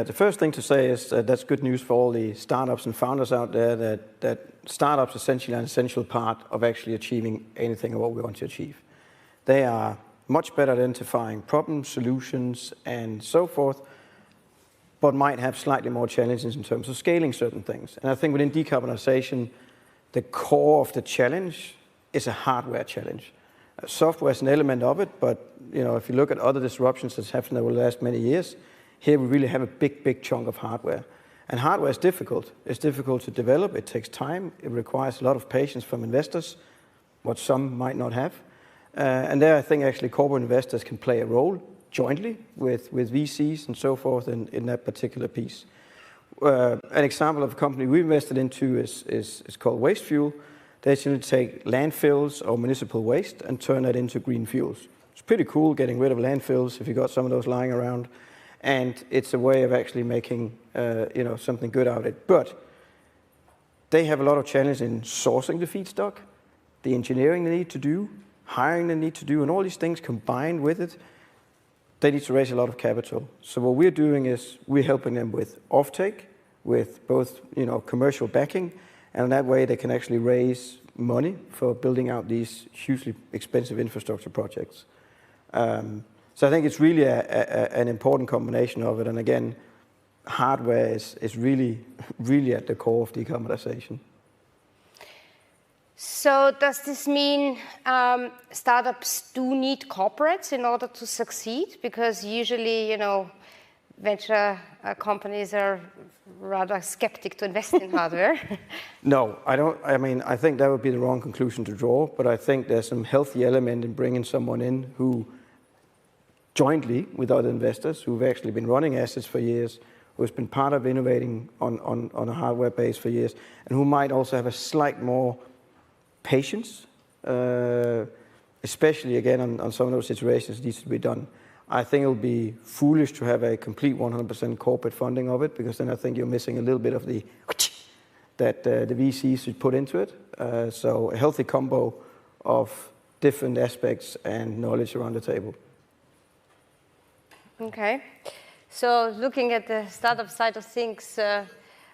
the first thing to say is that's good news for all the startups and founders out there, that startups essentially are an essential part of actually achieving anything of what we want to achieve. They are much better at identifying problems, solutions, and so forth, but might have slightly more challenges in terms of scaling certain things. And I think within decarbonisation, the core of the challenge is a hardware challenge. Software is an element of it, but if you look at other disruptions that's happened over the last many years, here we really have a big chunk of hardware. And hardware is difficult. It's difficult to develop. It takes time. It requires a lot of patience from investors, what some might not have. And there I think actually corporate investors can play a role jointly with VCs and so forth in that particular piece. An example of a company we invested into is called WasteFuel. They actually take landfills or municipal waste and turn that into green fuels. It's pretty cool getting rid of landfills if you've got some of those lying around. And it's a way of actually making something good out of it. But they have a lot of challenge in sourcing the feedstock, the engineering they need to do, hiring they need to do, and all these things combined with it, they need to raise a lot of capital. So what we're doing is we're helping them with offtake, with both commercial backing, and that way they can actually raise money for building out these hugely expensive infrastructure projects. So I think it's really an important combination of it. And again, hardware is really at the core of decarbonisation. So does this mean startups do need corporates in order to succeed? Because usually, venture companies are rather skeptic to invest in hardware. No, I don't. I mean, I think that would be the wrong conclusion to draw. But I think there's some healthy element in bringing someone in who, jointly with other investors who've actually been running assets for years, who's been part of innovating on a hardware base for years, and who might also have a slight more patience, especially again on some of those situations needs to be done. I think it'll be foolish to have a complete 100% corporate funding of it, because then I think you're missing a little bit of the that the VCs should put into it. So a healthy combo of different aspects and knowledge around the table. Okay. So looking at the startup side of things,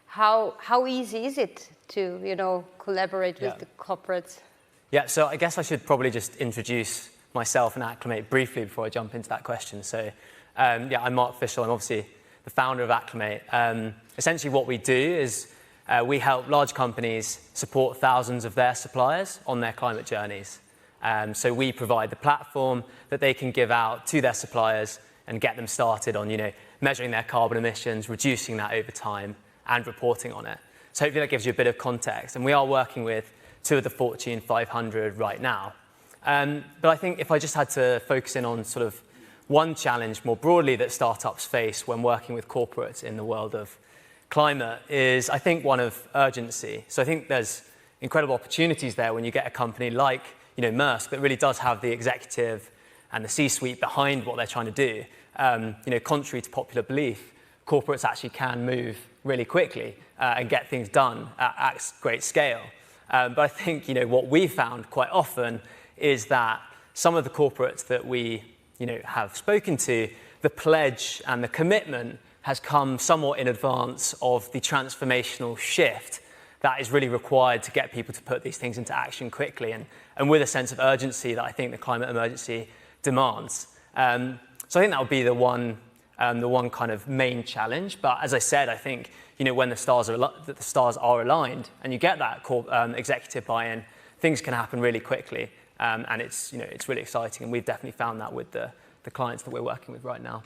how easy is it to collaborate with the corporates? Yeah, so I guess I should probably just introduce myself and Aklimate briefly before I jump into that question. So I'm Maersk Fischel. I'm obviously the founder of Aklimate. Essentially what we do is we help large companies support thousands of their suppliers on their climate journeys. So we provide the platform that they can give out to their suppliers and get them started on measuring their carbon emissions, reducing that over time, and reporting on it. So hopefully that gives you a bit of context. And we are working with 2 of the Fortune 500 right now. But I think if I just had to focus in on sort of one challenge more broadly that startups face when working with corporates in the world of climate is, I think, one of urgency. So I think there's incredible opportunities there when you get a company like Maersk that really does have the executive and the C-suite behind what they're trying to do. Contrary to popular belief, corporates actually can move really quickly and get things done at great scale. But I think what we found quite often is that some of the corporates that we have spoken to, the pledge and the commitment has come somewhat in advance of the transformational shift that is really required to get people to put these things into action quickly and with a sense of urgency that I think the climate emergency demands. So I think that would be the one kind of main challenge. But as I said, I think when the stars are aligned and you get that executive buy-in, things can happen really quickly. And it's really exciting, and we've definitely found that with the clients that we're working with right now.